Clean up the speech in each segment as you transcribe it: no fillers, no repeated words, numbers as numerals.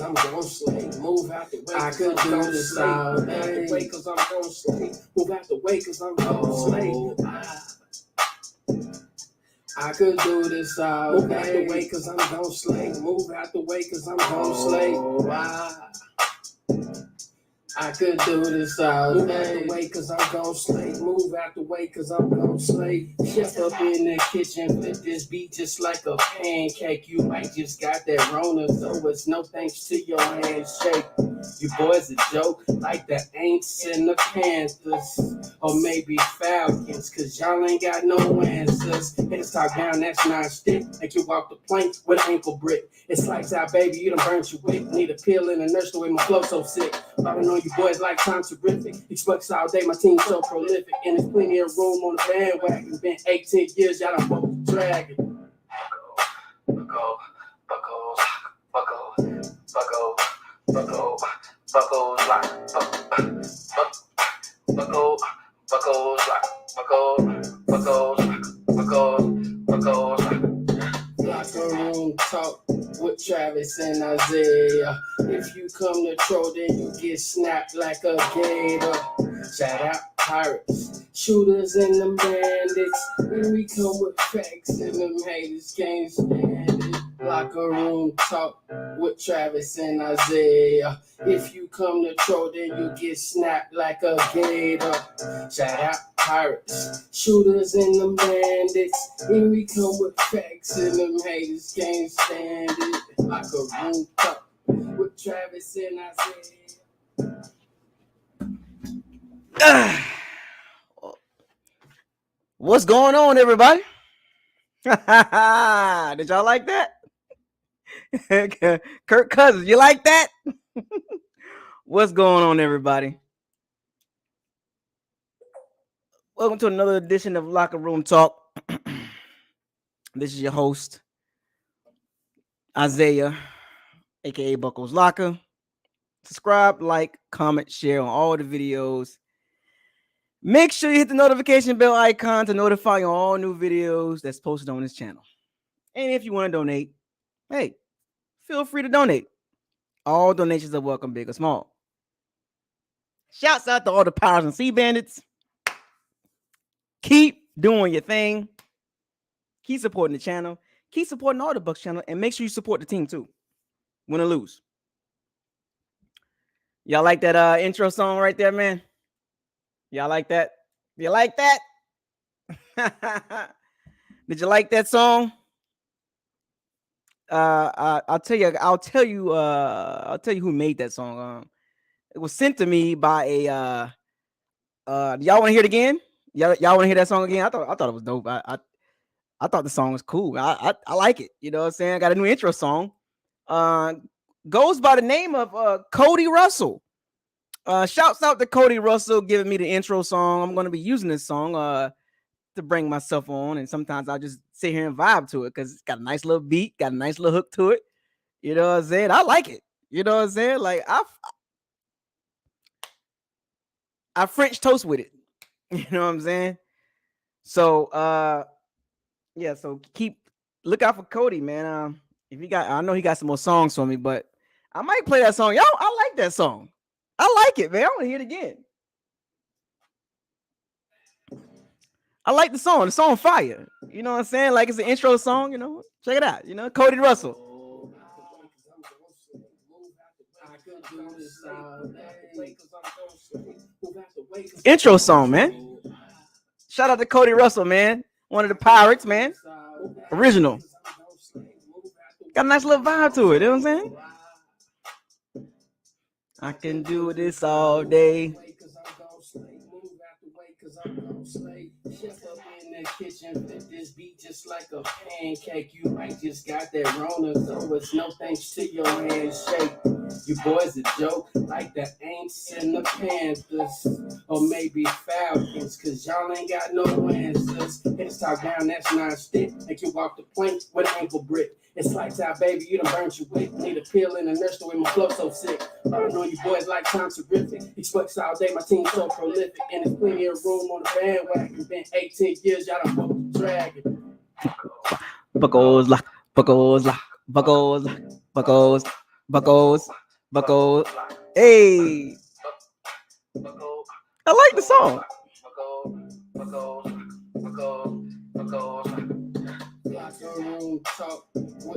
I'm gon' slay. Move out the way, I could do this all day. Move out the way, cause I'm gon' slay. Move out the way, cause I'm gon' slay. I could do this all day. Move out the way, cause I'm gon' slay. Move out the way, cause I'm gon' slay. I could do this all day. Move out the way, cause I'm gon' slay. Move out the way, cause I'm gon' slay. Chef up in the kitchen, flip this beat just like a pancake. You might just got that Rona, so it's no thanks to your handshake. You boys a joke, like the Aints and the Panthers, or maybe Falcons, cause y'all ain't got no answers. Heads talk down, that's non-stick. Make you walk the plank with an ankle brick. It's lights out, baby, you done burnt your wick. Need a pill in a nurse the way my flow so sick. I don't know you boys like time terrific. Expects all day, my team so prolific. And there's plenty of room on the bandwagon. Been 18 years, y'all done both dragging. Locker room talk with Travis and Isaiah. If you come to troll, then you get snapped like a gator. Shout out pirates, shooters and them bandits. When we come with facts and them haters can't stand it. Locker room talk with Travis and Isaiah. If you come to troll, then you get snapped like a gator. Shout out pirates, shooters and them bandits. When we come with facts and them haters can't stand it. Locker room talk with Travis and Isaiah. What's going on, everybody? Did y'all like that? Kirk Cousins, you like that? What's going on, everybody? Welcome to another edition of Locker Room Talk. This is your host, Isaiah, aka Buckles Locker. Subscribe, like, comment, share on all the videos. Make sure you hit the notification bell icon to notify you on all new videos that's posted on this channel. And if you want to donate, hey, feel free to donate. All donations are welcome, big or small. Shouts out to all the Powers and Sea Bandits. Keep doing your thing. Keep supporting the channel. Keep supporting all the Bucs channel. And make sure you support the team too. Win or lose. Y'all like that intro song right there, man? Y'all like that? You like that? Did you like that song? I'll tell you who made that song. It was sent to me by a y'all want to hear it again? Y'all want to hear that song again? I thought it was dope. I thought the song was cool. I like it. You know what I'm saying? I got a new intro song. Goes by the name of Cody Russell. Shouts out to Cody Russell giving me the intro song. I'm going to be using this song to bring myself on, and sometimes I'll just sit here and vibe to it because it's got a nice little beat, got a nice little hook to it. You know what I'm saying? I like it. You know what I'm saying? Like I French toast with it. You know what I'm saying? So yeah, so look out for Cody, man. If you got, I know he got some more songs for me, but I might play that song. Yo, I like that song. I like it, man. I want to hear it again. I like the song. The song fire. You know what I'm saying? Like it's an intro song, you know. Check it out. You know, Cody Russell. Intro song, man. Shout out to Cody Russell, man. One of the Pirates, man. Original. Got a nice little vibe to it. You know what I'm saying? I can do this all day. Chef up in the kitchen, flip this beat just like a pancake. You might just got that Rona, so it's no thanks to your handshake. You boys a joke, like the Aints and the Panthers, or maybe Falcons, cause y'all ain't got no answers. Heads talk down, that's non-stick. Make you walk the plank with an ankle brick. It's lights out, baby, you done burnt your wick. Need a pill in a nurse the way my flow so sick. I don't know you boys like time terrific. Expects all day, my team so prolific. And there's plenty of room on the bandwagon. Been 18 years, y'all done both dragging. Buckles lock, buckles lock, buckles lock, buckles. Buckos, Buckos. Hey, I like the song.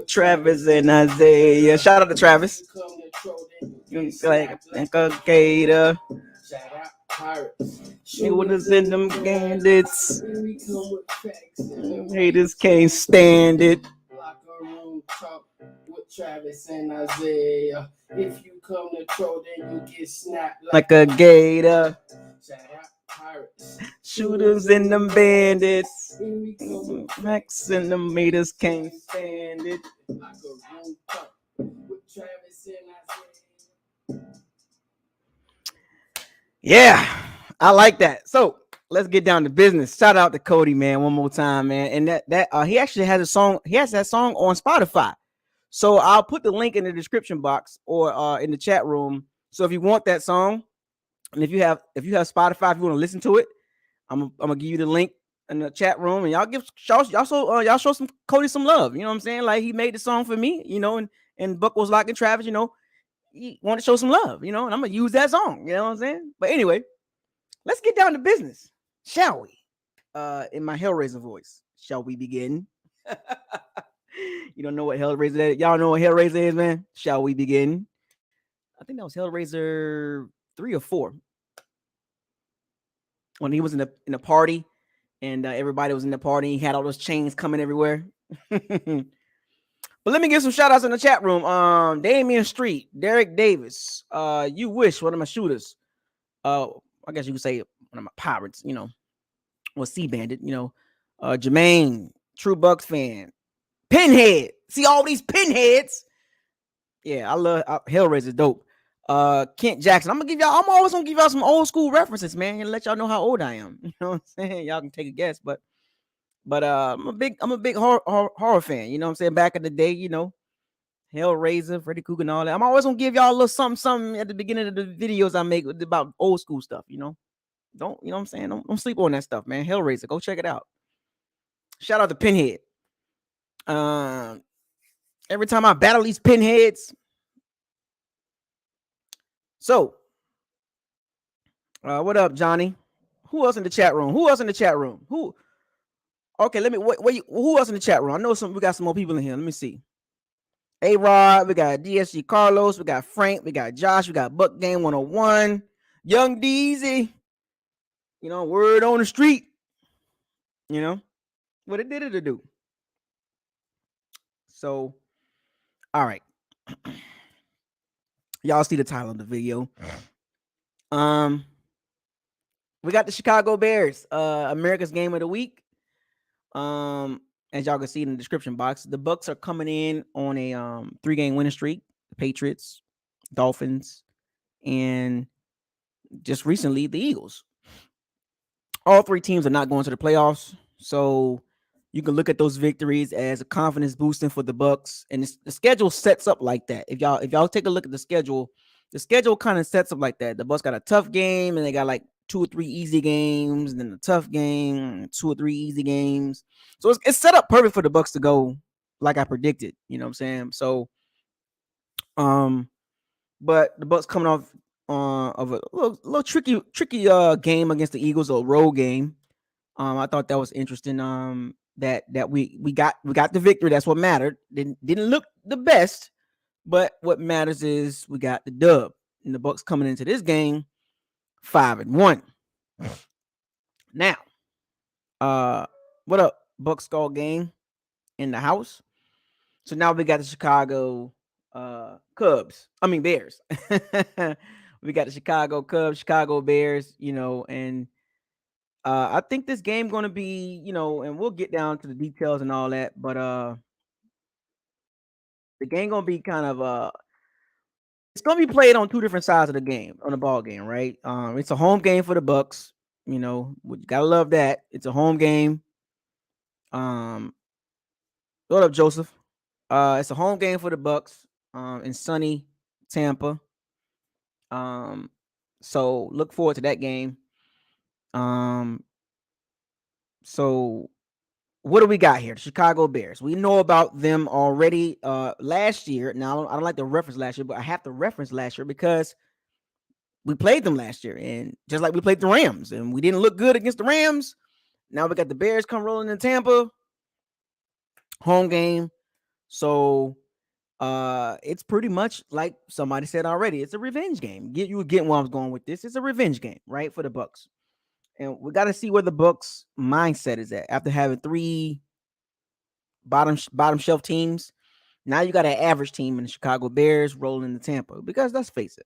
Travis and Isaiah. Shout out to Travis. Like a gator. It was in them bandits. Haters can't stand it. Travis and Isaiah. If you come to troll, then you get snapped like a gator. Shout out pirates. Shooters in them bandits. Max and the meters can't stand it. Like a room talk with Travis and Isaiah. Yeah, I like that. So let's get down to business. Shout out to Cody, man, one more time, man. And that he actually has a song. He has that song on Spotify. So I'll put the link in the description box or in the chat room. So if you want that song, and if you have Spotify, if you want to listen to it, I'm gonna give you the link in the chat room, and y'all show some Cody some love. You know what I'm saying? Like, he made the song for me, you know, and Buck was like, and Travis, you know, he wanted to show some love, you know, and I'm gonna use that song. You know what I'm saying? But anyway, let's get down to business, shall we? In my Hellraiser voice, shall we begin? You don't know what Hellraiser is? Y'all know what Hellraiser is, man? Shall we begin? I think that was Hellraiser 3 or 4. When he was in the party and everybody was in the party, he had all those chains coming everywhere. But let me give some shout outs in the chat room. Damian Street, Derek Davis, You Wish, one of my shooters. I guess you could say one of my pirates, you know, or Sea Bandit, you know. Jermaine, True Bucks fan. Pinhead. See all these pinheads. Yeah, I love Hellraiser dope. Kent Jackson. I'm always gonna give y'all some old school references, man, and let y'all know how old I am. You know what I'm saying? Y'all can take a guess, but I'm a big horror fan. You know what I'm saying? Back in the day, you know, Hellraiser, Freddy Krueger, and all that. I'm always gonna give y'all a little something at the beginning of the videos I make about old school stuff. You know, you know what I'm saying? Don't sleep on that stuff, man. Hellraiser, go check it out. Shout out to Pinhead. Every time I battle these pinheads. So, what up, Johnny? Who else in the chat room? Who? Okay, let me wait. Who else in the chat room? I know we got some more people in here. Let me see. A-Rod, we got DSG Carlos, we got Frank, we got Josh, we got Buck Game 101, Young Deezy. You know, word on the street. You know, what it did to do. So, all right. Y'all see the title of the video. We got the Chicago Bears, America's Game of the Week. As y'all can see in the description box, the Bucs are coming in on a 3-game winning streak. The Patriots, Dolphins, and just recently the Eagles. All 3 teams are not going to the playoffs, so you can look at those victories as a confidence boosting for the Bucs. And the schedule sets up like that. If y'all take a look at the schedule kind of sets up like that. The Bucs got a tough game, and they got like 2 or 3 easy games, and then a tough game, 2 or 3 easy games. So it's set up perfect for the Bucs to go like I predicted. You know what I'm saying? So, but the Bucs coming off of a little tricky game against the Eagles, a road game. I thought that was interesting. That we got the victory. That's what mattered. Didn't look the best, but what matters is we got the dub. And the Bucs coming into this game 5-1. Now, what up, Bucs Skull Gang in the house? So now we got the Chicago Bears. We got the Chicago Cubs, Chicago Bears, you know, and I think this game going to be, you know, and we'll get down to the details and all that, but the game going to be kind of it's going to be played on 2 different sides of the game, on the ball game, right? It's a home game for the Bucs, you know. You got to love that. It's a home game. What up, Joseph? It's a home game for the Bucs in sunny Tampa. So look forward to that game. So what do we got here? The Chicago Bears. We know about them already last year. Now, I don't like to reference last year, but I have to reference last year because we played them last year. And just like we played the Rams, and we didn't look good against the Rams. Now we got the Bears come rolling in Tampa. Home game. So it's pretty much like somebody said already. It's a revenge game. You were getting where I was going with this. It's a revenge game, right? For the Bucs. And we got to see where the Bucs mindset is at after having three bottom shelf teams. Now you got an average team in the Chicago Bears rolling into Tampa. Because let's face it,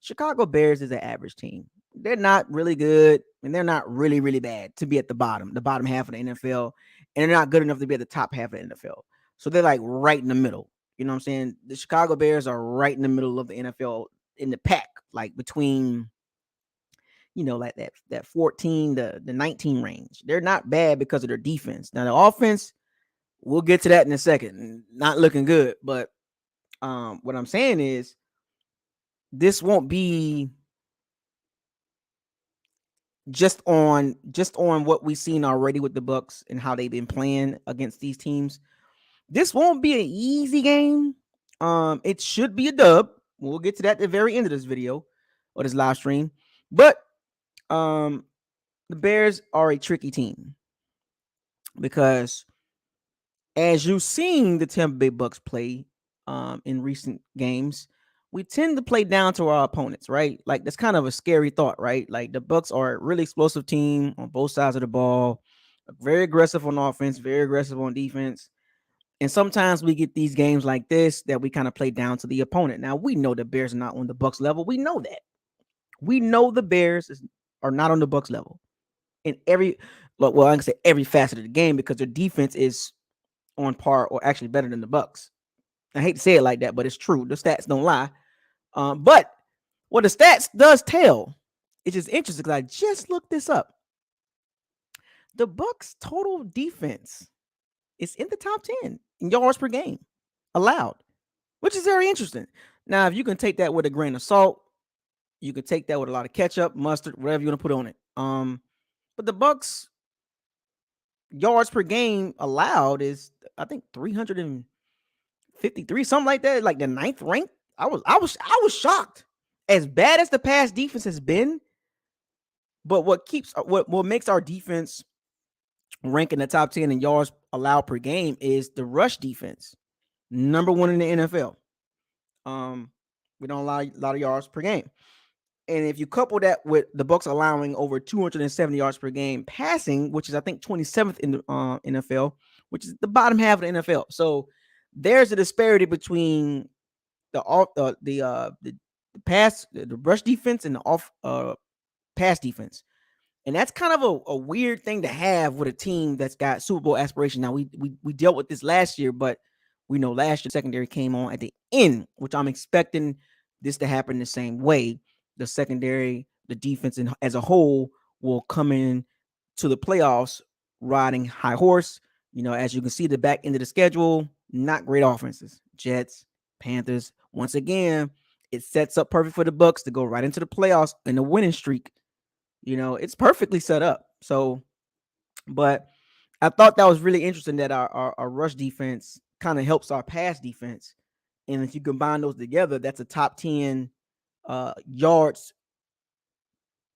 Chicago Bears is an average team. They're not really good, and they're not really, really bad to be at the bottom half of the NFL, and they're not good enough to be at the top half of the NFL. So they're like right in the middle. You know what I'm saying? The Chicago Bears are right in the middle of the NFL in the pack, like between like that 14 to the 19 range. They're not bad because of their defense. Now the offense, we'll get to that in a second. Not looking good, but what I'm saying is this won't be just on what we've seen already with the Bucs and how they've been playing against these teams. This won't be an easy game. It should be a dub. We'll get to that at the very end of this video or this live stream. But the Bears are a tricky team because as you've seen the Tampa Bay Bucs play in recent games, we tend to play down to our opponents, right? Like that's kind of a scary thought, right? Like the Bucs are a really explosive team on both sides of the ball, very aggressive on offense, very aggressive on defense. And sometimes we get these games like this that we kind of play down to the opponent. Now we know the Bears are not on the Bucs level. We know that. We know the Bears are not on the Bucs level in I can say every facet of the game because their defense is on par or actually better than the Bucs. I hate to say it like that, but it's true. The stats don't lie. But what the stats does tell, it's just interesting because I just looked this up. The Bucs total defense is in the top 10 in yards per game allowed, which is very interesting. Now, if you can take that with a grain of salt, you can take that with a lot of ketchup, mustard, whatever you want to put on it. But the Bucs yards per game allowed is I think 353, something like that, like the ninth rank. I was shocked. As bad as the pass defense has been, but what makes our defense rank in the top 10 in yards allowed per game is the rush defense. Number 1 in the NFL. We don't allow a lot of yards per game. And if you couple that with the Bucs allowing over 270 yards per game passing, which is I think 27th in the NFL, which is the bottom half of the NFL. So there's a disparity between the rush defense and the pass defense. And that's kind of a weird thing to have with a team that's got Super Bowl aspiration. Now we dealt with this last year, but we know last year the secondary came on at the end, which I'm expecting this to happen the same way. The secondary, the defense as a whole will come in to the playoffs riding high horse. As you can see, the back end of the schedule, not great offenses. Jets, Panthers. Once again, it sets up perfect for the Bucs to go right into the playoffs in a winning streak. It's perfectly set up. So, but I thought that was really interesting that our rush defense kind of helps our pass defense. And if you combine those together, that's a top 10 yards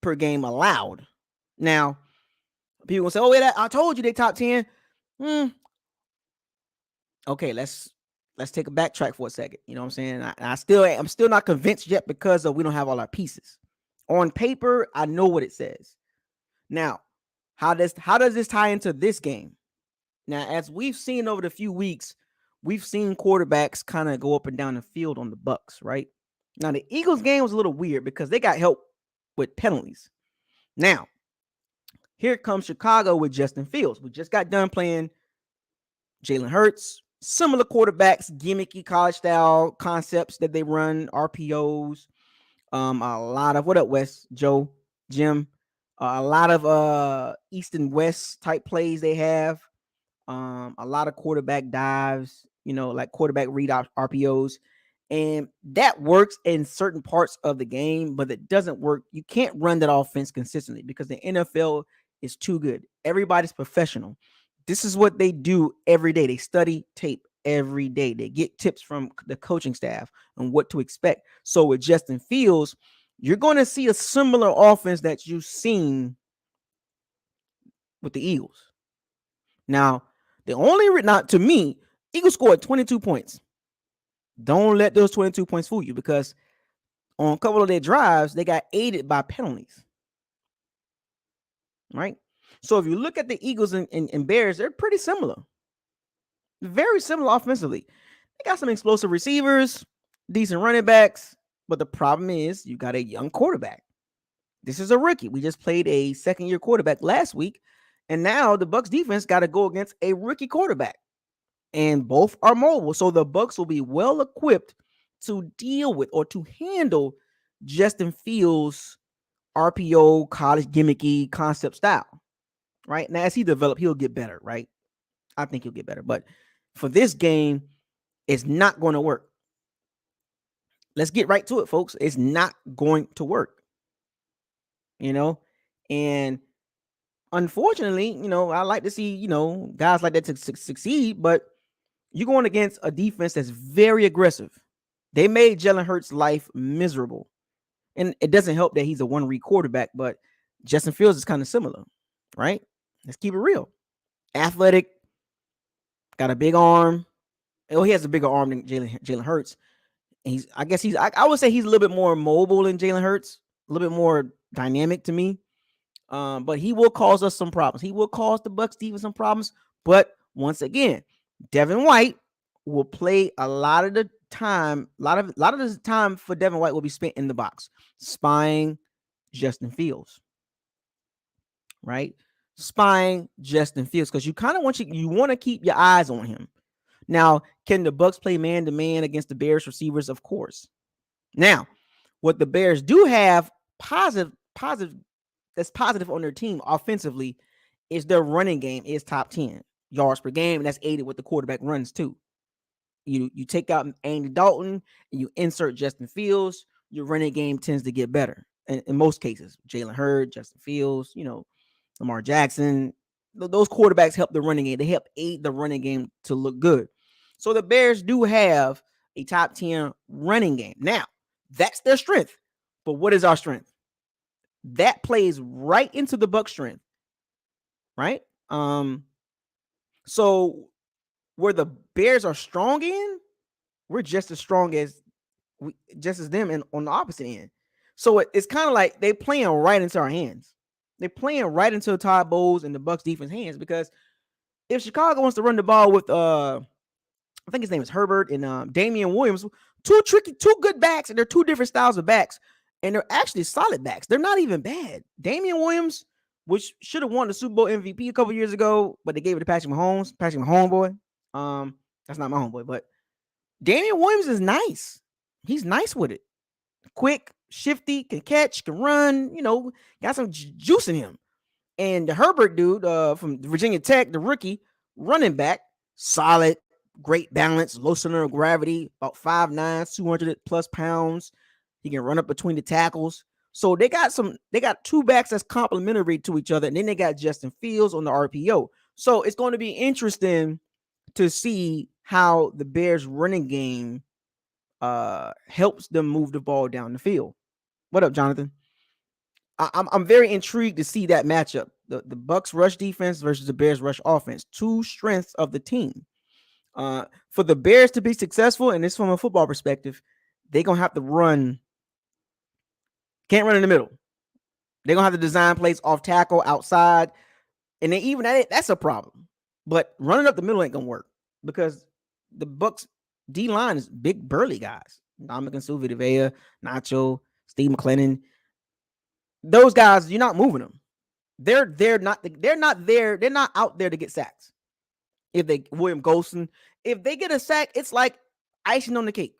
per game allowed. Now, people will say, "Oh, yeah, I told you they top 10." Okay, let's take a backtrack for a second. You know what I'm saying? I'm still not convinced yet because we don't have all our pieces. On paper, I know what it says. Now, how does this tie into this game? Now, as we've seen over the few weeks, we've seen quarterbacks kind of go up and down the field on the Bucs, right? Now, the Eagles game was a little weird because they got help with penalties. Now, here comes Chicago with Justin Fields. We just got done playing Jalen Hurts. Similar quarterbacks, gimmicky college style concepts that they run, RPOs. A lot of what up, West, Joe, Jim. A lot of East and West type plays they have. A lot of quarterback dives, like quarterback read RPOs. And that works in certain parts of the game, but it doesn't work. You can't run that offense consistently because the NFL is too good. Everybody's professional. This is what they do every day. They study tape every day. They get tips from the coaching staff on what to expect. So with Justin Fields, you're going to see a similar offense that you've seen with the Eagles. Now, the only not to me, Eagles scored 22 points. Don't let those 22 points fool you, because on a couple of their drives, they got aided by penalties. Right? So if you look at the Eagles and Bears, they're pretty similar. Very similar offensively. They got some explosive receivers, decent running backs, but the problem is you got a young quarterback. This is a rookie. We just played a second-year quarterback last week, and now the Bucs defense got to go against a rookie quarterback, and both are mobile. So the Bucs will be well equipped to deal with or to handle Justin Fields' RPO, college gimmicky concept style. Right now, as he develops, he'll get better. Right, I think he'll get better, but for this game, it's not going to work. Let's get right to it, folks. It's not going to work. And unfortunately, I like to see, guys like that to succeed, but you're going against a defense that's very aggressive. They made Jalen Hurts' life miserable. And it doesn't help that he's a one-read quarterback, but Justin Fields is kind of similar, right? Let's keep it real. Athletic, got a big arm. Oh, he has a bigger arm than Jalen Hurts. And I would say he's a little bit more mobile than Jalen Hurts, a little bit more dynamic to me. But he will cause us some problems. He will cause the Bucs defense some problems. But once again, Devin White will play a lot of the time. A lot of the time for Devin White will be spent in the box, spying Justin Fields. Right? Spying Justin Fields, because you kind of want to keep your eyes on him. Now, can the Bucs play man-to-man against the Bears receivers? Of course. Now, what the Bears do have positive that's positive on their team offensively is their running game is top 10 yards per game, and that's aided with the quarterback runs too. You take out Andy Dalton and you insert Justin Fields, your running game tends to get better. In most cases, Jalen Hurts, Justin Fields, Lamar Jackson, those quarterbacks help the running game. They help aid the running game to look good. So the Bears do have a top 10 running game. Now, that's their strength. But what is our strength? That plays right into the Bucs' strength. Right? So where the Bears are strong in, we're just as strong as them and on the opposite end. So it's kind of like they playing right into our hands. They're playing right into Todd Bowles and the Bucs defense hands, because if Chicago wants to run the ball with I think his name is Herbert and Damian Williams, two good backs, and they're two different styles of backs, and they're actually solid backs. They're not even bad. Damian Williams, which should have won the Super Bowl MVP a couple years ago, but they gave it to Patrick Mahomes. Patrick Mahomes boy. That's not my homeboy, but Damian Williams is nice. He's nice with it. Quick, shifty, can catch, can run, got some juice in him. And the Herbert dude from Virginia Tech, the rookie running back, solid, great balance, low center of gravity, about 5'9", 200 plus pounds. He can run up between the tackles. So they got two backs that's complementary to each other. And then they got Justin Fields on the RPO. So it's going to be interesting to see how the Bears running game helps them move the ball down the field. What up, Jonathan? I'm very intrigued to see that matchup. The Bucs rush defense versus the Bears rush offense. Two strengths of the team. For the Bears to be successful, and this from a football perspective, they're going to have to run. Can't run in the middle. They're going to have to design plays off tackle, outside. And then even that's a problem. But running up the middle ain't going to work, because the Bucs D-line is big, burly guys. Dominican Suvia, Nacho, Steve McClellan. Those guys, you're not moving them. They're not out there to get sacks. William Golson, if they get a sack, it's like icing on the cake.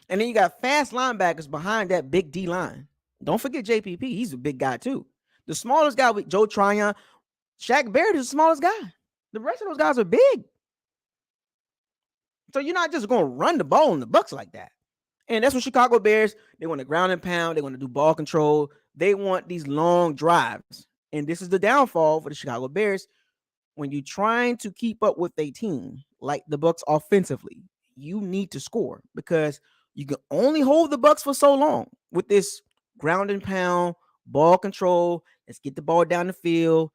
And then you got fast linebackers behind that big D line. Don't forget JPP. He's a big guy too. The smallest guy with Joe Tryon, Shaq Barrett is the smallest guy. The rest of those guys are big. So you're not just going to run the ball in the Bucs like that. And that's what Chicago Bears, they want to ground and pound. They want to do ball control. They want these long drives. And this is the downfall for the Chicago Bears. When you're trying to keep up with a team like the Bucs offensively, you need to score because you can only hold the Bucs for so long with this ground and pound, ball control. Let's get the ball down the field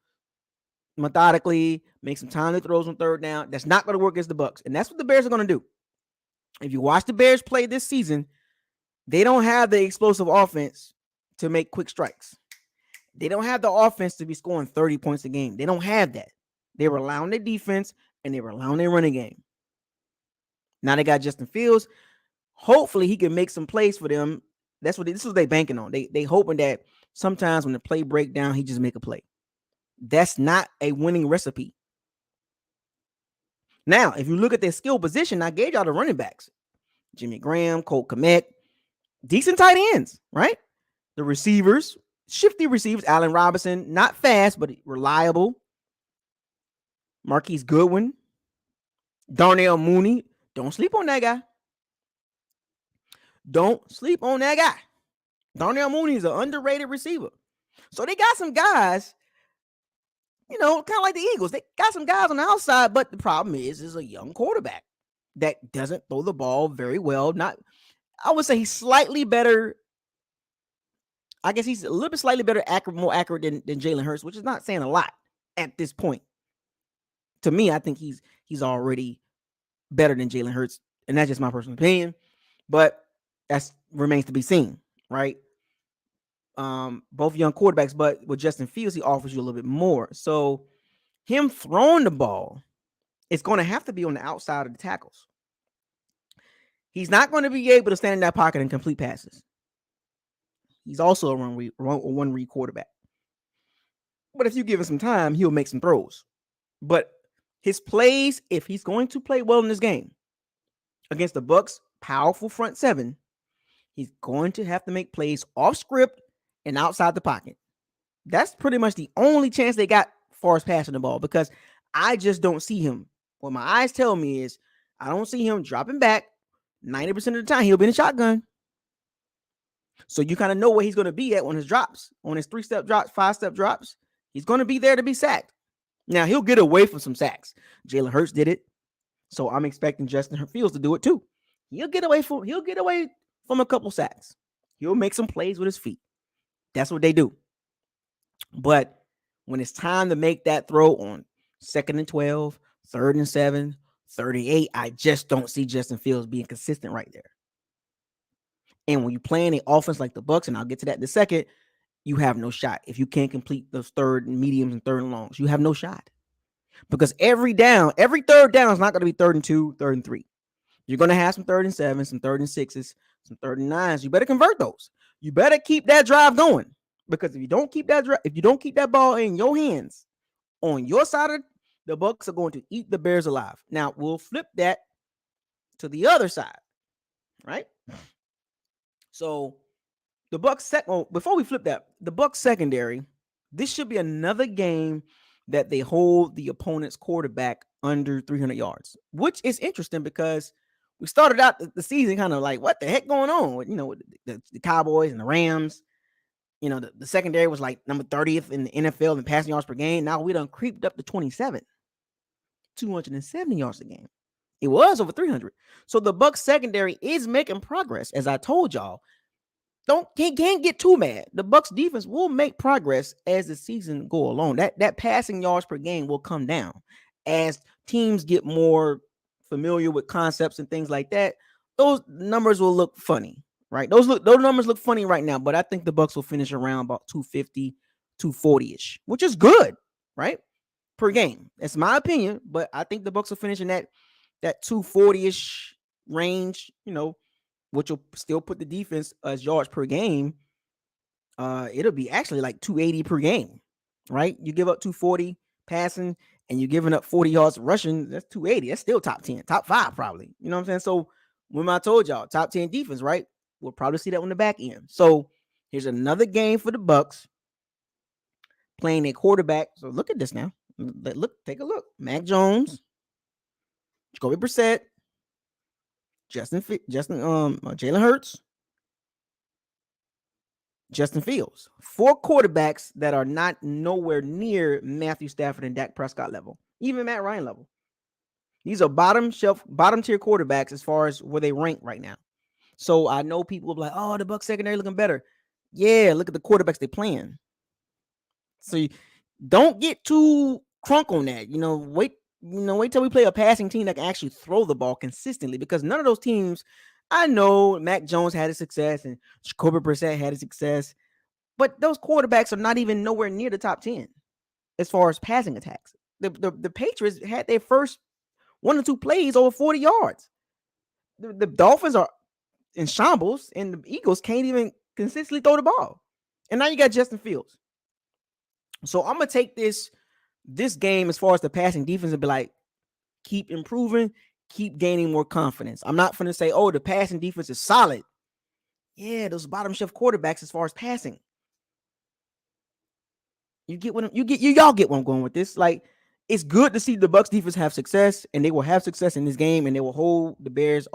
methodically, make some timely throws on third down. That's not going to work against the Bucs, and that's what the Bears are going to do. If you watch the Bears play this season, they don't have the explosive offense to make quick strikes. They don't have the offense to be scoring 30 points a game. They don't have that. They rely on their defense and they rely on their running game. Now they got Justin Fields. Hopefully he can make some plays for them. This is what they banking on. They hoping that sometimes when the play break down, he just make a play. That's not a winning recipe. Now, if you look at their skill position, I gave y'all the running backs. Jimmy Graham, Colt Kmet, decent tight ends, right? The receivers, shifty receivers, Allen Robinson, not fast, but reliable. Marquise Goodwin, Darnell Mooney. Don't sleep on that guy. Don't sleep on that guy. Darnell Mooney is an underrated receiver. So they got some guys, kind of like the Eagles. They got some guys on the outside, but the problem is a young quarterback that doesn't throw the ball very well. I would say he's slightly better. I guess he's a little bit slightly better, more accurate than Jalen Hurts, which is not saying a lot at this point. To me, I think he's already better than Jalen Hurts, and that's just my personal opinion. But that remains to be seen, right? Both young quarterbacks, but with Justin Fields, he offers you a little bit more. So him throwing the ball, it's going to have to be on the outside of the tackles. He's not going to be able to stand in that pocket and complete passes. He's also a one-read quarterback. But if you give him some time, he'll make some throws. But his plays, if he's going to play well in this game against the Bucs' powerful front seven, he's going to have to make plays off script and outside the pocket. That's pretty much the only chance they got as far as passing the ball, because I just don't see him. What my eyes tell me is I don't see him dropping back. 90% of the time, he'll be in a shotgun. So you kind of know where he's going to be at on his drops, on his 3-step drops, 5-step drops. He's going to be there to be sacked. Now, he'll get away from some sacks. Jalen Hurts did it. So I'm expecting Justin Fields to do it too. He'll get away from a couple sacks. He'll make some plays with his feet. That's what they do. But when it's time to make that throw on 2nd and 12, 3rd and 7, 38, I just don't see Justin Fields being consistent right there. And when you're playing an offense like the Bucs, and I'll get to that in a second, you have no shot. If you can't complete those third and mediums and third and longs, you have no shot. Because every third down is not going to be 3rd and 2, 3rd and 3. You're going to have some 3rd and 7, some 3rd and 6s, some 3rd and 9s. You better convert those. You better keep that drive going. Because if you don't keep that ball in your hands, on your side of the Bucs are going to eat the Bears alive. Now, we'll flip that to the other side, right? So the Bucs before we flip that, the Bucs secondary, this should be another game that they hold the opponent's quarterback under 300 yards, which is interesting because we started out the season kind of like, what the heck going on with, with the Cowboys and the Rams. The secondary was like number 30th in the NFL in passing yards per game. Now we done creeped up to 27th, 270 yards a game. It was over 300. So the Bucs secondary is making progress, as I told y'all. Can't get too mad. The Bucs defense will make progress as the season go along. That passing yards per game will come down as teams get more familiar with concepts and things like that. Those numbers will look funny, right? Those numbers look funny right now, but I think the Bucs will finish around about 250, 240-ish, which is good, right? Per game. That's my opinion, but I think the Bucs will finish in that 240-ish range, which will still put the defense as yards per game. It'll be actually like 280 per game, right? You give up 240 passing and you're giving up 40 yards rushing. That's 280. That's still top 10, top 5 probably. You know what I'm saying? So when I told y'all top 10 defense, right? We'll probably see that on the back end. So here's another game for the Bucs playing a quarterback. So look at this now. Take a look. Mac Jones, Jacoby Brissett, Jalen Hurts, Justin Fields. 4 quarterbacks that are not nowhere near Matthew Stafford and Dak Prescott level, even Matt Ryan level. These are bottom tier quarterbacks as far as where they rank right now. So I know people will be like, "Oh, the Bucs secondary looking better." Yeah, look at the quarterbacks they playing. So don't get too crunk on that. Wait till we play a passing team that can actually throw the ball consistently, because none of those teams. I know Mac Jones had his success and Jacoby Brissett had his success, but those quarterbacks are not even nowhere near the top 10 as far as passing attacks. The Patriots had their first 1 or 2 plays over 40 yards. The Dolphins are in shambles, and the Eagles can't even consistently throw the ball. And now you got Justin Fields. So I'm gonna take this game as far as the passing defense and be like, keep improving, keep gaining more confidence. I'm not gonna say, oh, the passing defense is solid. Yeah, those bottom shelf quarterbacks as far as passing. You get what y'all get where I'm going with this. Like, it's good to see the Bucs defense have success, and they will have success in this game, and they will hold the Bears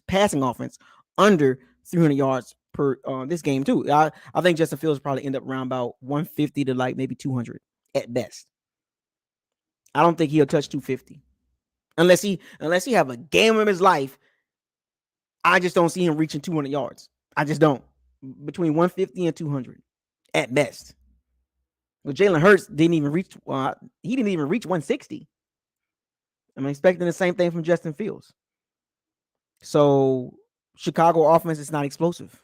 passing offense under 300 yards per this game too. I think Justin Fields probably end up around about 150 to like maybe 200 at best. I don't think he'll touch 250 unless he have a game of his life. I just don't see him reaching 200 yards. I just don't. Between 150 and 200 at best. Well, Jalen Hurts didn't even reach. He didn't even reach 160. I'm expecting the same thing from Justin Fields. So Chicago offense is not explosive.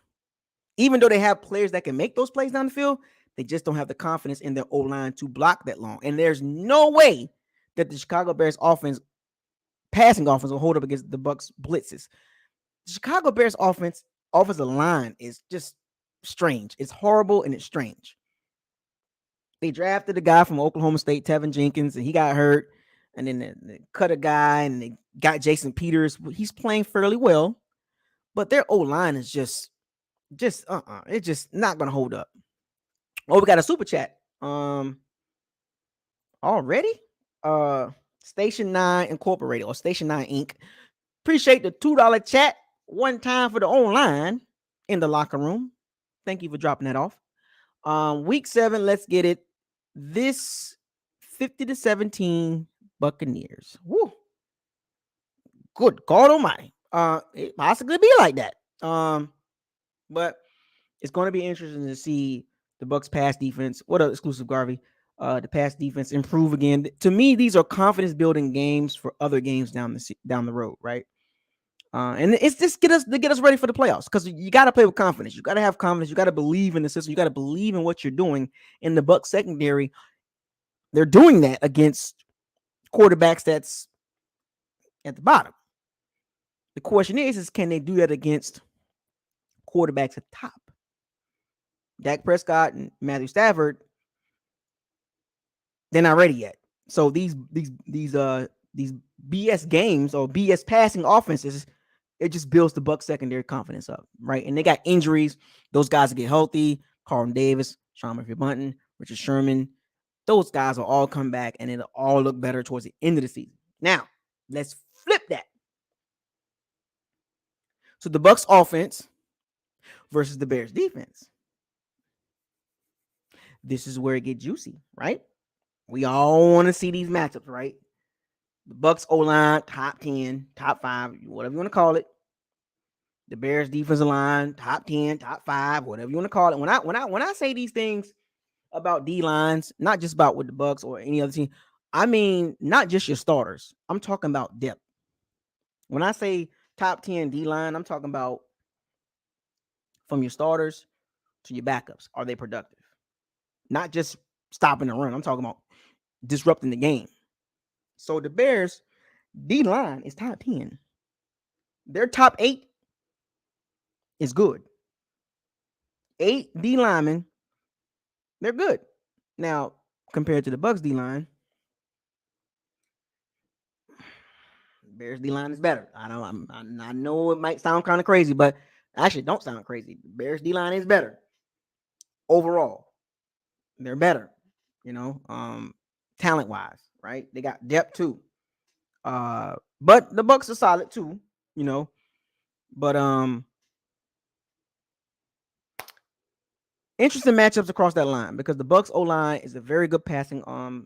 Even though they have players that can make those plays down the field, they just don't have the confidence in their O-line to block that long. And there's no way that the Chicago Bears passing offense will hold up against the Bucs blitzes. The Chicago Bears offensive line is just strange. It's horrible and it's strange. They drafted a guy from Oklahoma State, Tevin Jenkins, and he got hurt. And then they cut a guy and they got Jason Peters. He's playing fairly well, but their O-line is just it's just not gonna hold up. Oh, we got a super chat. Already? Station 9 Incorporated or Station 9 Inc. Appreciate the $2 chat one time for the online in the locker room. Thank you for dropping that off. Week 7, let's get it. This 50-17 Buccaneers. Woo. Good God Almighty. It possibly be like that. But it's going to be interesting to see the Bucs pass defense. What up, exclusive Garvey? The pass defense improve again. To me, these are confidence building games for other games down the road, right? And it's just get us ready for the playoffs, because you got to play with confidence. You got to have confidence. You got to believe in the system. You got to believe in what you're doing. In the Bucs secondary, they're doing that against quarterbacks that's at the bottom. The question is can they do that against quarterbacks at the top? Dak Prescott and Matthew Stafford, they're not ready yet. So these BS games or BS passing offenses, it just builds the Bucs secondary confidence up, right? And they got injuries. Those guys get healthy. Carlton Davis, Sean Murphy-Bunting, Richard Sherman. Those guys will all come back, and it'll all look better towards the end of the season. Now, let's flip that. So the Bucs offense versus the Bears defense. This is where it gets juicy, right? We all want to see these matchups, right? The Bucs O-line, top 10, top 5, whatever you want to call it. The Bears defensive line, top 10, top 5, whatever you want to call it. When I say these things about D lines, not just about with the Bucs or any other team, I mean not just your starters. I'm talking about depth. When I say top 10 D line, I'm talking about from your starters to your backups. Are they productive? Not just stopping the run. I'm talking about disrupting the game. So the Bears D line is top 10. Their top 8 is good. 8 D linemen, they're good. Now, compared to the Bucs D line, Bears D line is better. I know it might sound kind of crazy, but actually don't sound crazy. Bears D line is better overall. They're better, talent wise, right? They got depth too. But the Bucs are solid too, But interesting matchups across that line because the Bucs O line is a very good passing O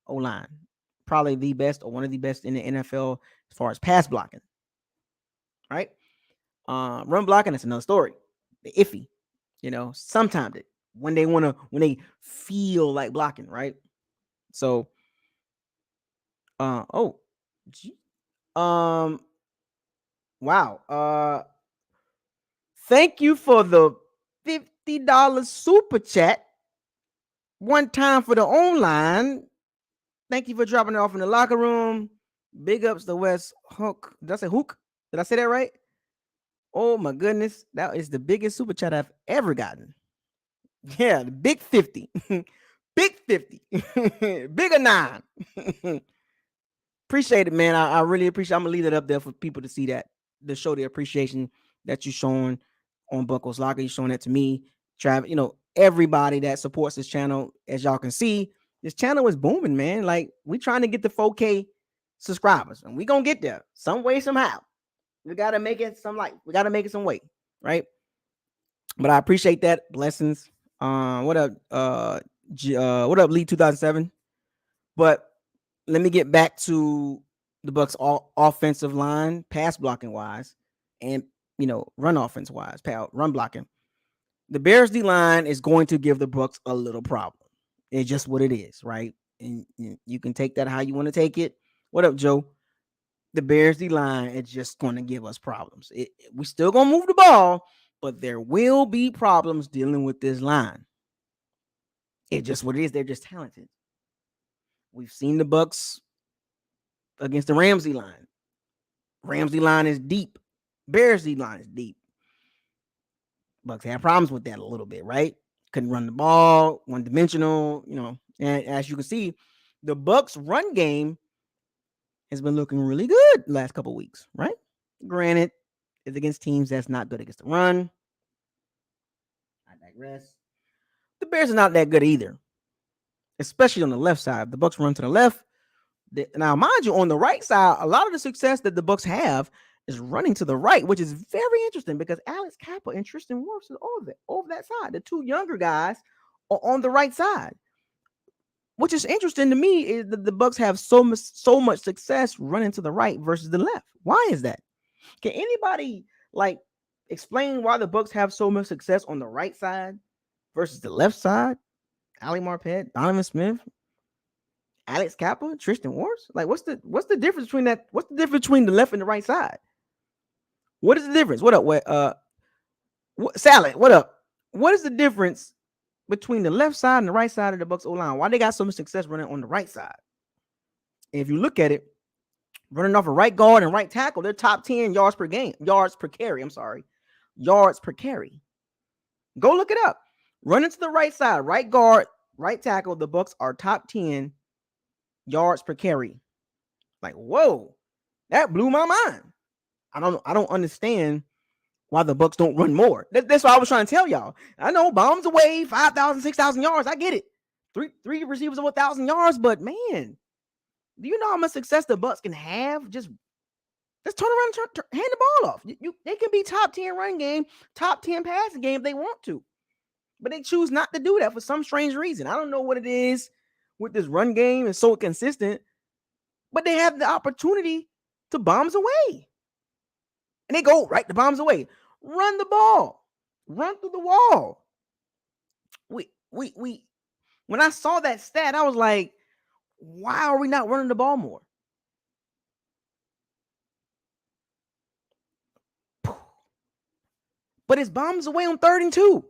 line, probably the best or one of the best in the NFL as far as pass blocking. Right, run blocking, that's another story. The iffy, sometimes when they feel like blocking, right? So, oh, gee, wow. Thank you for the $50 super chat. One time for the online. Thank you for dropping it off in the locker room. Big ups to West Hook. Did I say Hook? Did I say that right? Oh my goodness. That is the biggest super chat I've ever gotten. Yeah, the big 50. Big 50. Bigger 9. Appreciate it, man. I really appreciate it. I'm gonna leave it up there for people to see that, to show the appreciation that you're showing on Buckles Locker. You're showing that to me, Travis, everybody that supports this channel. As y'all can see, this channel is booming, man. Like, we trying to get to 4K subscribers, and we gonna get there some way, somehow. We gotta make it some way, right? But I appreciate that. Blessings. What up? What up, Lee 2007? But let me get back to the Bucs offensive line, pass blocking wise, and run offense wise, run blocking. The Bears D line is going to give the Bucs a little problem. It's just what it is, right? And you can take that how you want to take it. What up, Joe? The Bears D line is just going to give us problems. We still gonna move the ball, but there will be problems dealing with this line. It's just what it is. They're just talented. We've seen the Bucs against the Ramsey line. Ramsey line is deep. Bears D line is deep. Bucs had problems with that a little bit, right? Couldn't run the ball, one-dimensional, And as you can see, the Bucs run game has been looking really good the last couple of weeks, right? Granted, it's against teams that's not good against the run. I digress. The Bears are not that good either, especially on the left side. The Bucs run to the left. Now, mind you, on the right side, a lot of the success that the Bucs have is running to the right, which is very interesting because Alex Kappa and Tristan Wirfs is over that side. The two younger guys are on the right side. Which is interesting to me is that the Bucs have so much success running to the right versus the left. Why is that? Can anybody explain why the Bucs have so much success on the right side versus the left side? Ali Marpet, Donovan Smith, Alex Kappa, Tristan Wirfs. What's the difference between that? What's the difference between the left and the right side? What is the difference? What up? Salad, what up? What is the difference between the left side and the right side of the Bucs O-line? Why they got so much success running on the right side? If you look at it, running off a right guard and right tackle, they're top 10 yards per carry. Yards per carry. Go look it up. Running to the right side, right guard, right tackle, the Bucs are top 10 yards per carry. Whoa, that blew my mind. I don't understand why the Bucs don't run more. That's what I was trying to tell y'all. I know bombs away, 5,000, 6,000 yards. I get it. Three receivers of 1,000 yards, but man, do you know how much success the Bucs can have? Just turn around and hand the ball off. They can be top 10 run game, top 10 passing game if they want to. But they choose not to do that for some strange reason. I don't know what it is with this run game. It's so consistent. But they have the opportunity to bombs away. And they go right to bombs away. Run the ball. Run through the wall. When I saw that stat, I was like, why are we not running the ball more? But it's bombs away on 3rd and 2.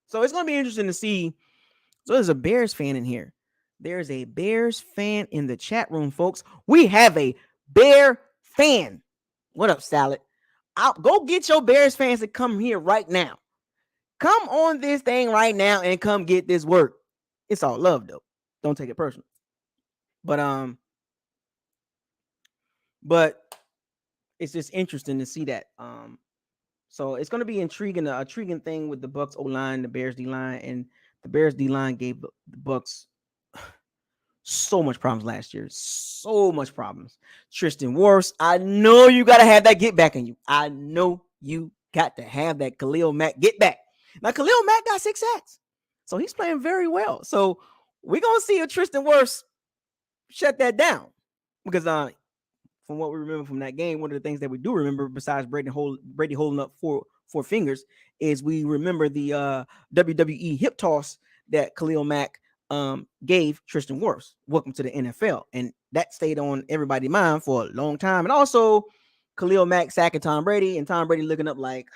So it's going to be interesting to see. So there's a Bears fan in here. There's a Bears fan in the chat room, folks. We have a Bear fan. What up, Salad? Go get your Bears fans to come here right now. Come on this thing right now and come get this work. It's all love, though. Don't take it personal. But it's just interesting to see that. So it's going to be intriguing thing with the Bucs O-line, the Bears D-line, and the Bears D-line gave the Bucs so much problems last year. So much problems. Tristan Wirfs, I know you got to have that get back in you. I know You got to have that Khalil Mack get back. Now, Khalil Mack got 6 sacks. So he's playing very well. So we're going to see a Tristan Wirfs shut that down. Because from what we remember from that game, one of the things that we do remember, besides Brady holding up four fingers, is we remember the WWE hip toss that Khalil Mack gave Tristan Wirfs. Welcome to the NFL. And that stayed on everybody's mind for a long time. And also, Khalil Mack sacking Tom Brady, and Tom Brady looking up like,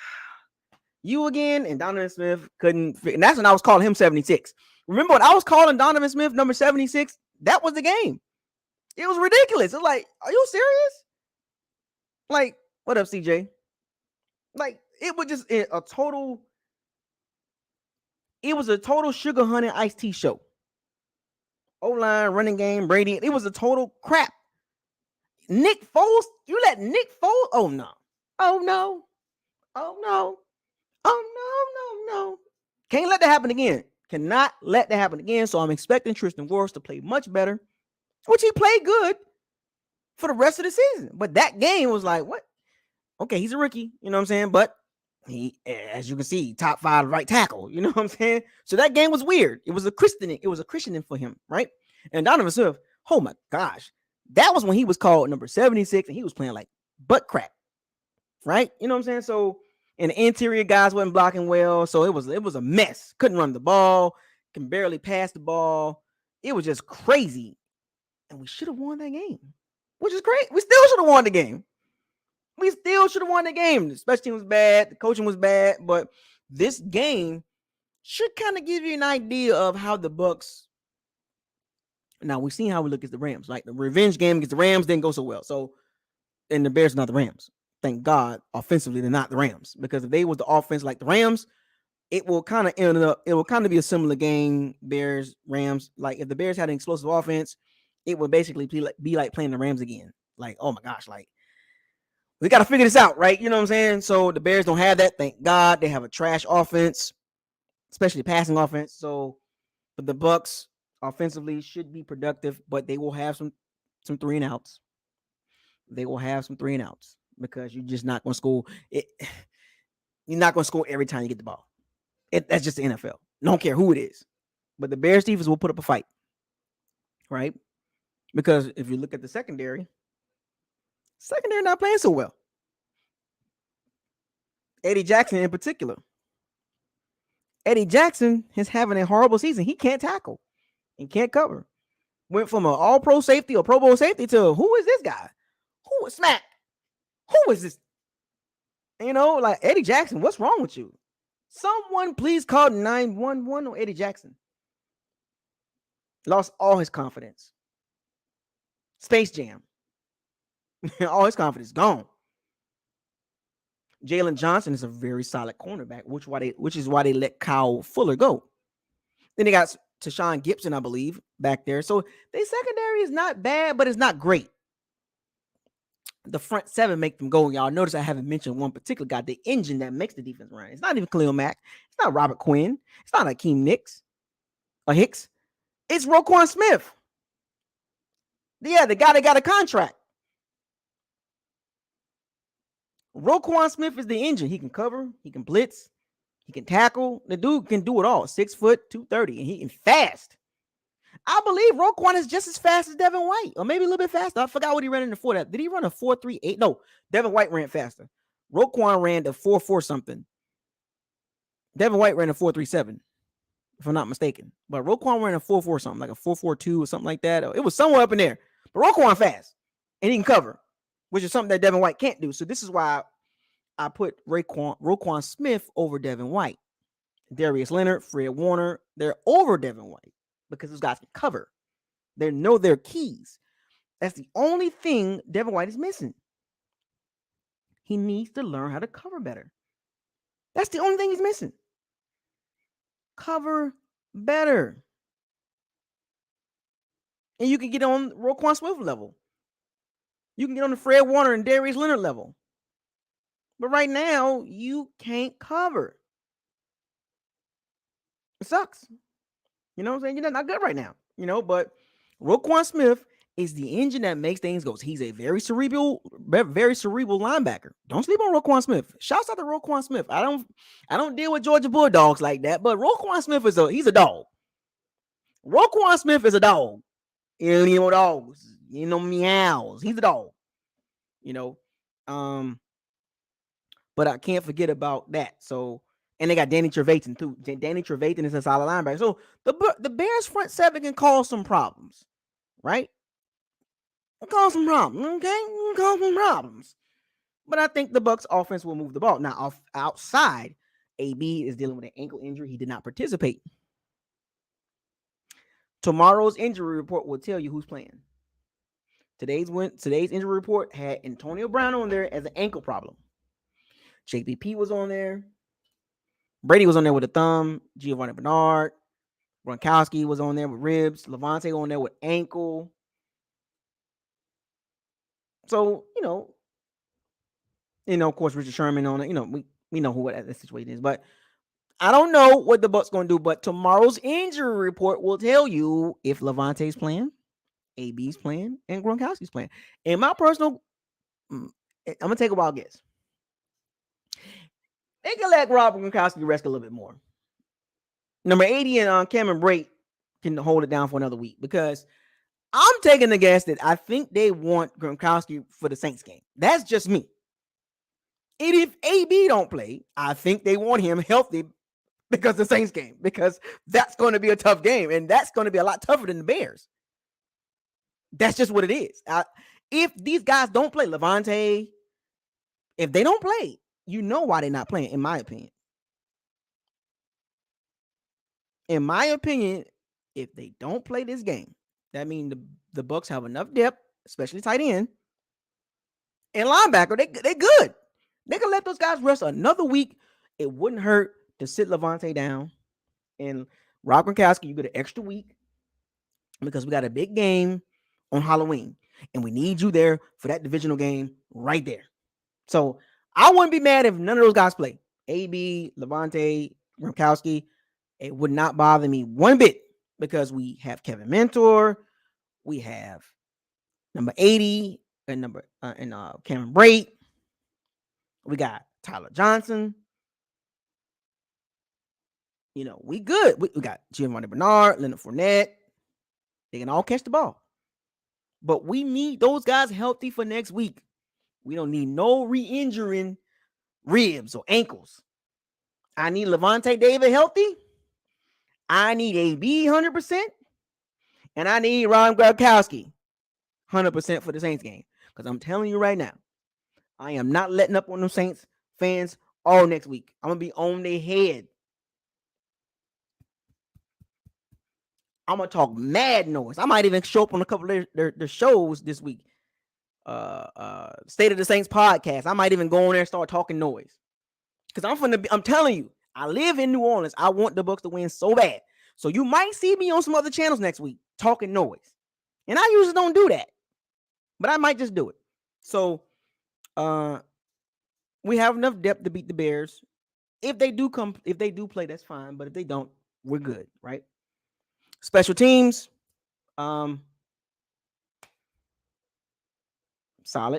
you again? And Donovan Smith couldn't. And that's when I was calling him 76. Remember when I was calling Donovan Smith number 76? That was the game. It was ridiculous. It's like, are you serious? Like, what up, CJ? Like, it was just a total. It was a total sugar honey iced tea show. O-line, running game, Brady. It was a total crap. Nick Foles, you let Nick Foles. Oh no. Oh no. Oh no. Oh no. Can't let that happen again. Cannot let that happen again. So I'm expecting Tristan Wirfs to play much better, which he played good for the rest of the season. But that game was like, what? Okay, he's a rookie, you know what I'm saying? But he, as you can see, top 5 right tackle, you know what I'm saying? So that game was weird. It was a christening for him, right? And Donovan Smith, oh my gosh, that was when he was called number 76 and he was playing like butt crap, right? You know what I'm saying? So, and the interior guys wasn't blocking well, so it was a mess. Couldn't run the ball, can barely pass the ball. It was just crazy, and we should have won that game, which is great. We still should have won the game. We still should have won the game. The special team was bad. The coaching was bad. But this game should kind of give you an idea of how the Bucs. Now, we've seen how we look at the Rams. Like, the revenge game against the Rams didn't go so well. So, and the Bears are not the Rams. Thank God, offensively, they're not the Rams. Because if they was the offense like the Rams, it will kind of be a similar game, Bears, Rams. Like, if the Bears had an explosive offense, it would basically be like playing the Rams again. Like, oh my gosh, like, we got to figure this out, right? You know what I'm saying? So the Bears don't have that. Thank God. They have a trash offense, especially passing offense. So, but the Bucs offensively should be productive, but they will have some 3 and outs. They will have some 3 and outs because you're just not going to score. You're not going to score every time you get the ball. That's just the NFL. Don't care who it is. But the Bears defense will put up a fight, right? Because if you look at the secondary not playing so well. Eddie Jackson in particular. Eddie Jackson is having a horrible season. He can't tackle and can't cover. Went from an all-pro safety or Pro Bowl safety to, who is this guy? Who is Smack? Who is this? You know, like, Eddie Jackson, what's wrong with you? Someone please call 911 on Eddie Jackson. Lost all his confidence. Space Jam. All his confidence gone. Jalen Johnson is a very solid cornerback, which is why they let Kyle Fuller go. Then they got Tashawn Gibson, I believe, back there. So their secondary is not bad, but it's not great. The front 7 make them go. Y'all notice I haven't mentioned one particular guy, the engine that makes the defense run. It's not even Khalil Mack. It's not Robert Quinn. It's not Akeem Hicks. It's Roquan Smith. Yeah, the guy that got a contract. Roquan Smith is the engine. He can cover. He can blitz. He can tackle. The dude can do it all. 6 foot, 230, and he can fast. I believe Roquan is just as fast as Devin White, or maybe a little bit faster. I forgot what he ran in the 4. Did he run a 4.38? No, Devin White ran faster. Roquan ran a 4.4 something. Devin White ran a 4.37, if I'm not mistaken. But Roquan ran a 4.4 something, like a 4.42 or something like that. It was somewhere up in there. But Roquan fast, and he can cover, which is something that Devin White can't do. So this is why I put Roquan Smith over Devin White. Darius Leonard, Fred Warner, they're over Devin White because those guys can cover. They know their keys. That's the only thing Devin White is missing. He needs to learn how to cover better. That's the only thing he's missing. Cover better. And you can get on Roquan Smith level. You can get on the Fred Warner and Darius Leonard level. But right now, you can't cover. It sucks. You know what I'm saying? You're not good right now. You know, but Roquan Smith is the engine that makes things go. He's a very cerebral linebacker. Don't sleep on Roquan Smith. Shouts out to Roquan Smith. I don't deal with Georgia Bulldogs like that, but Roquan Smith he's a dog. Roquan Smith is a dog. You know dogs. You know meows. He's a dog. You know, but I can't forget about that. So, and they got Danny Trevathan too. Danny Trevathan is a solid linebacker. So the Bears front seven can cause some problems, right? Cause some problems, okay? Cause some problems. But I think the Bucs offense will move the ball. Now, outside, AB is dealing with an ankle injury. He did not participate. Tomorrow's injury report will tell you who's playing. Today's injury report had Antonio Brown on there as an ankle problem. JPP was on there. Brady was on there with a thumb. Giovanni Bernard. Gronkowski was on there with ribs. Levante on there with ankle. So, of course, Richard Sherman on it. We know what that situation is. But I don't know what the Bucs going to do. But tomorrow's injury report will tell you if Levante's playing, AB's playing, and Gronkowski's playing. In my personal, I'm going to take a wild guess. They can let Rob Gronkowski rest a little bit more. Number 80 and Cameron Brate can hold it down for another week because I'm taking the guess that I think they want Gronkowski for the Saints game. That's just me. And if AB don't play, I think they want him healthy because the Saints game, because that's going to be a tough game, and that's going to be a lot tougher than the Bears. That's just what it is. If these guys don't play, Levante, if they don't play, you know why they're not playing, in my opinion. In my opinion, if they don't play this game, that means the Bucs have enough depth, especially tight end and linebacker. They good. They can let those guys rest another week. It wouldn't hurt to sit Levante down and Rob Gronkowski. You get an extra week because we got a big game on Halloween, and we need you there for that divisional game right there. So I wouldn't be mad if none of those guys play. AB, Levante, Gronkowski. It would not bother me one bit because we have Kevin Mentor, we have number 80 and Cameron Brate. We got Tyler Johnson. We good. We got Giovanni Bernard, Leonard Fournette. They can all catch the ball. But we need those guys healthy for next week. We don't need no re-injuring ribs or ankles. I need Levante David healthy. I need AB 100%. And I need Ron Gronkowski 100% for the Saints game. Because I'm telling you right now, I am not letting up on them Saints fans all next week. I'm going to be on their head. I'm going to talk mad noise. I might even show up on a couple of their shows this week. State of the Saints podcast. I might even go on there and start talking noise. Because I'm telling you, I live in New Orleans. I want the Bucs to win so bad. So you might see me on some other channels next week talking noise. And I usually don't do that. But I might just do it. So we have enough depth to beat the Bears. If they do play, that's fine. But if they don't, we're good, right? Special teams. Solid.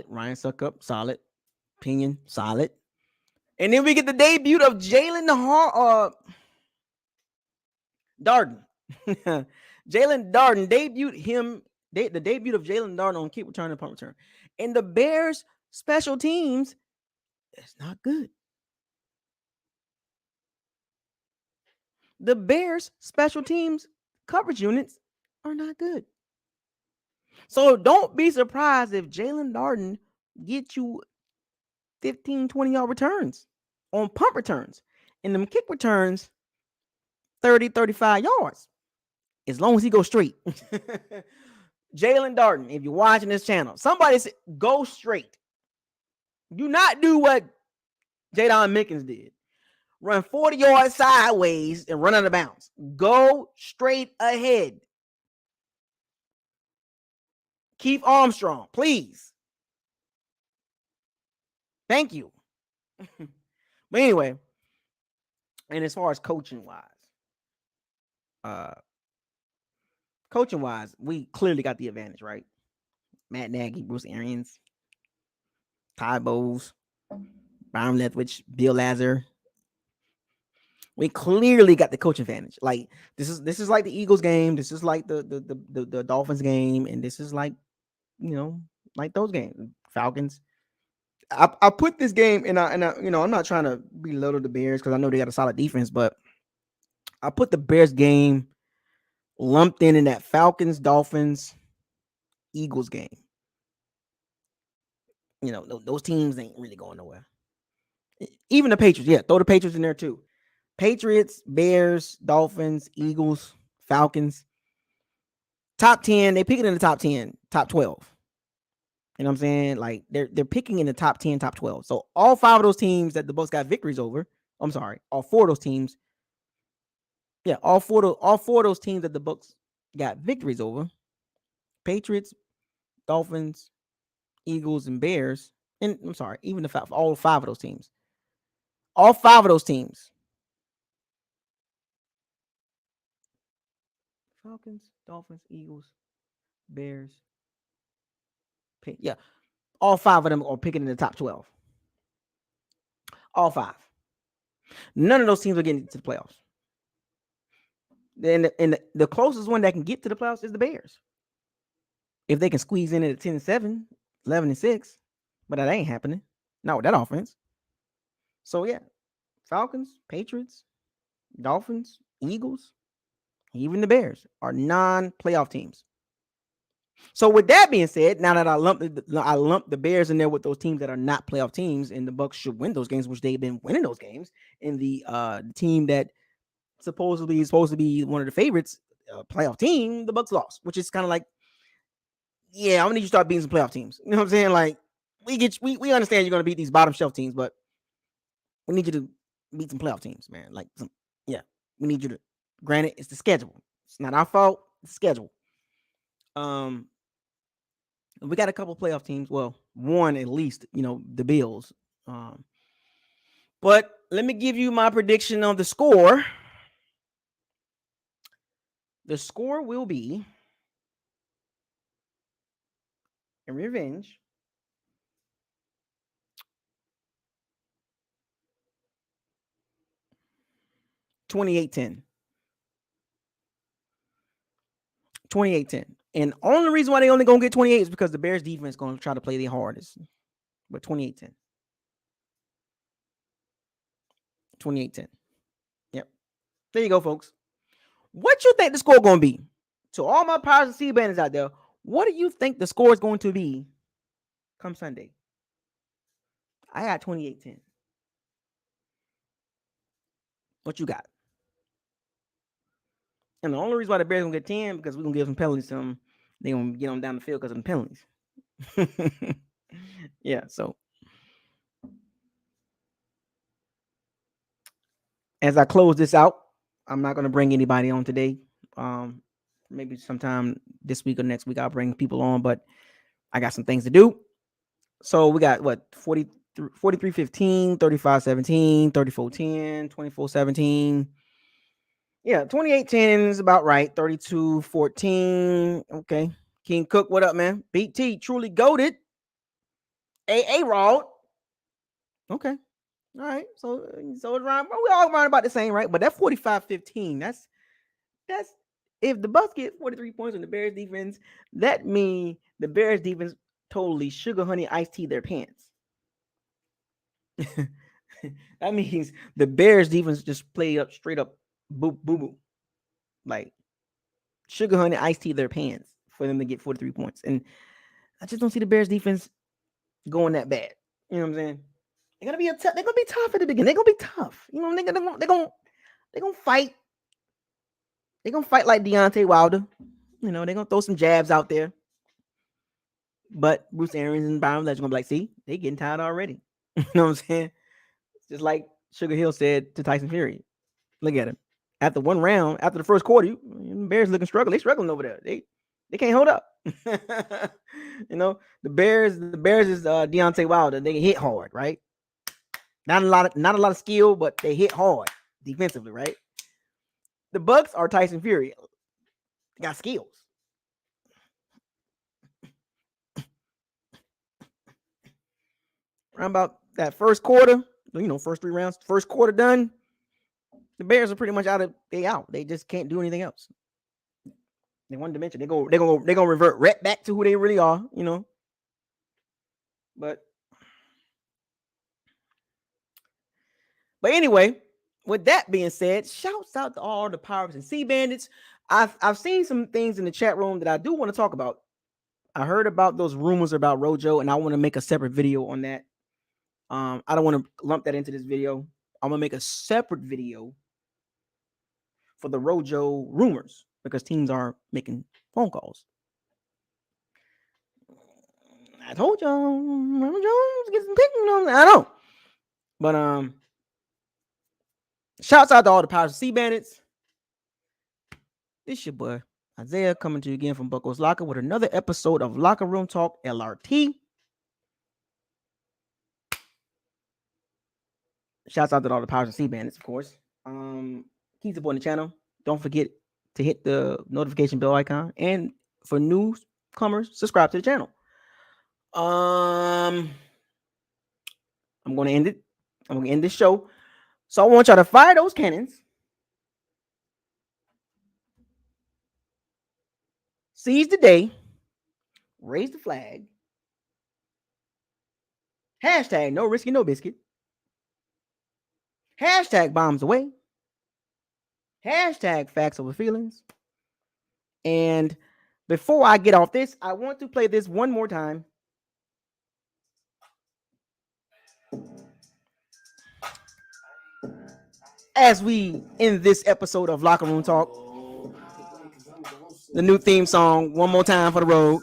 Ryan Suckup, solid. Pinion, solid. And then we get the debut of Jalen Darden. Jalen Darden debuted him. The debut of Jalen Darden on kick return and punt return. And the Bears special teams is not good. The Bears special teams coverage units are not good. So don't be surprised if Jalen Darden gets you 15, 20-yard returns on punt returns. And them kick returns, 30, 35 yards. As long as he goes straight. Jalen Darden, if you're watching this channel, somebody say, go straight. Do not do what Jadon Mickens did. Run 40 yards sideways and run out of bounds. Go straight ahead. Keith Armstrong, please. Thank you. But anyway, and as far as coaching wise, we clearly got the advantage, right? Matt Nagy, Bruce Arians, Todd Bowles, Byron Leftwich, Bill Lazar. We clearly got the coach advantage. Like this is like the Eagles game. This is like the Dolphins game, and this is like like those games. Falcons. I put this game and I I'm not trying to belittle the Bears because I know they got a solid defense, but I put the Bears game lumped in that Falcons, Dolphins, Eagles game. Those teams ain't really going nowhere. Even the Patriots, yeah, throw the Patriots in there too. Patriots, Bears, Dolphins, Eagles, Falcons. Top 10, they picking in the top 10, top 12. You know what I'm saying? Like they're picking in the top 10, top 12. So all 5 of those teams that the Bucs got victories over, I'm sorry, all 4 of those teams. Yeah, all four of those teams that the Bucs got victories over. Patriots, Dolphins, Eagles, and Bears. And I'm sorry, even all 5 of those teams. All 5 of those teams. Falcons, Dolphins, Eagles, Bears. Yeah. All 5 of them are picking in the top 12. All 5. None of those teams are getting to the playoffs. And the closest one that can get to the playoffs is the Bears. If they can squeeze in at 10-7, 11-6, but that ain't happening. Not with that offense. So yeah, Falcons, Patriots, Dolphins, Eagles, even the Bears are non-playoff teams. So with that being said, now that I lumped the Bears in there with those teams that are not playoff teams, and the Bucs should win those games, which they've been winning those games, and the team that supposedly is supposed to be one of the favorites, playoff team, the Bucs lost, which is kind of like, yeah, I'm gonna need you to start beating some playoff teams. You know what I'm saying? Like we understand you're gonna beat these bottom shelf teams, but we need you to beat some playoff teams, man. Like we need you to. Granted, it's the schedule. It's not our fault. It's the schedule. We got a couple playoff teams. Well, one at least. The Bills. But let me give you my prediction on the score. The score will be in revenge. 28-10. 28-10. And only reason why they only gonna get 28 is because the Bears defense is gonna try to play their hardest. But 28-10. 28-10. Yep. There you go, folks. What you think the score gonna be? To all my Powers and C bandits out there, what do you think the score is going to be come Sunday? I got 28-10. What you got? And the only reason why the Bears gonna get 10 because we're gonna give some penalties to them. They're gonna get them down the field because of the penalties. Yeah, so as I close this out, I'm not gonna bring anybody on today. Maybe sometime this week or next week I'll bring people on, but I got some things to do. So we got what 43-15, 35-17, 34-10, 24-17. Yeah, 28-10 is about right. 32-14. Okay. King Cook, what up, man? BT truly goated. A Rod. Okay. All right. So it's around. We all around about the same, right? But that 45-15, that's if the Bucs get 43 points on the Bears defense, that means the Bears defense totally sugar honey iced tea their pants. That means the Bears defense just play up straight up boo boo boo. Like sugar honey iced tea their pants for them to get 43 points. And I just don't see the Bears defense going that bad. You know what I'm saying? They're gonna be they're gonna be tough at the beginning. They're gonna be tough. You know, they're gonna fight. They're gonna fight like Deontay Wilder. You know, they're gonna throw some jabs out there. But Bruce Arians and Byron Leftwich gonna be like, see, they getting tired already. You know what I'm saying? Just like Sugar Hill said to Tyson Fury. Look at him. After one round, after the first quarter, Bears looking struggling. They struggling over there. They can't hold up. You know, the Bears is Deontay Wilder. They hit hard, right? Not a lot of skill, but they hit hard defensively, right? The Bucs are Tyson Fury. They got skills. around about that first quarter, first 3 rounds, first quarter done, the Bears are pretty much out. They just can't do anything else. They one dimension. They're gonna revert right back to who they really are, But anyway, with that being said, shouts out to all the Pirates and Sea Bandits. I've seen some things in the chat room that I do want to talk about. I heard about those rumors about Rojo, and I want to make a separate video on that. I don't want to lump that into this video. I'm gonna make a separate video for the Rojo rumors because teams are making phone calls. I told y'all, Rojo's getting picked. I know, but shouts out to all the Pirates and Sea Bandits. This your boy Isaiah coming to you again from Bucco's Locker with another episode of Locker Room Talk LRT. Shouts out to all the Pirates and Sea Bandits, of course. Keep supporting the channel. Don't forget to hit the notification bell icon, and for newcomers, subscribe to the channel. I'm going to end it. I'm going to end this show. So I want y'all to fire those cannons. Seize the day. Raise the flag. Hashtag no risky, no biscuit. Hashtag bombs away. Hashtag facts over feelings. And before I get off this, I want to play this one more time. As we end this episode of Locker Room Talk, the new theme song, one more time for the road.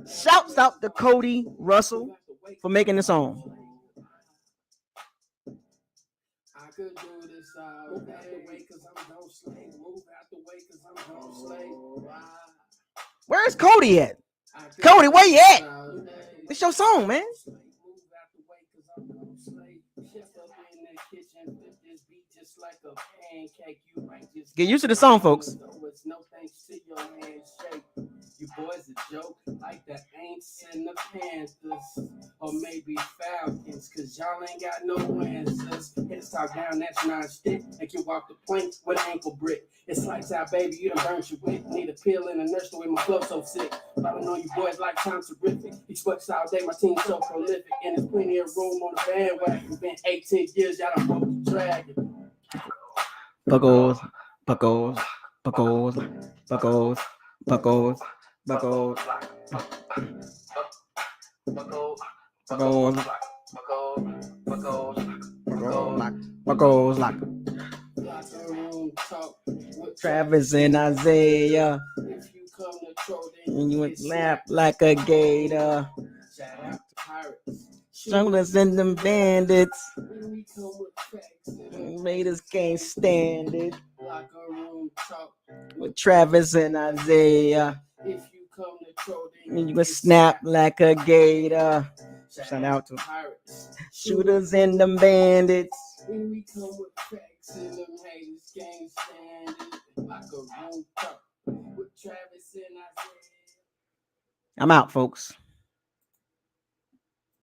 Shouts out to Cody Russell for making the song. Where's Cody at? Cody, where you at? It's your song, man. Get used to the song, folks. You boys a joke like the Aints and the Panthers, or maybe Falcons, cause y'all ain't got no answers. Heads talk down, that's non-stick, and you walk the plank with an ankle brick. It's lights out, baby, you done burnt your wick. Need a pill in a nurse the way my flow so sick. But I know you boys like time terrific. Express all day, my team so prolific, and there's plenty of room on the bandwagon. Been 18 years, y'all done broke the dragon. Buckles, Buckles, Buckles, Buckles, Buckles, Buckles, Buckles, Buckles, lock. Travis and Isaiah, and you would snap like a gator. Junglers and them bandits. Raiders can't stand it. With Travis and Isaiah. And you would snap like a gator. Shout out to shooters and them bandits. I'm out, folks.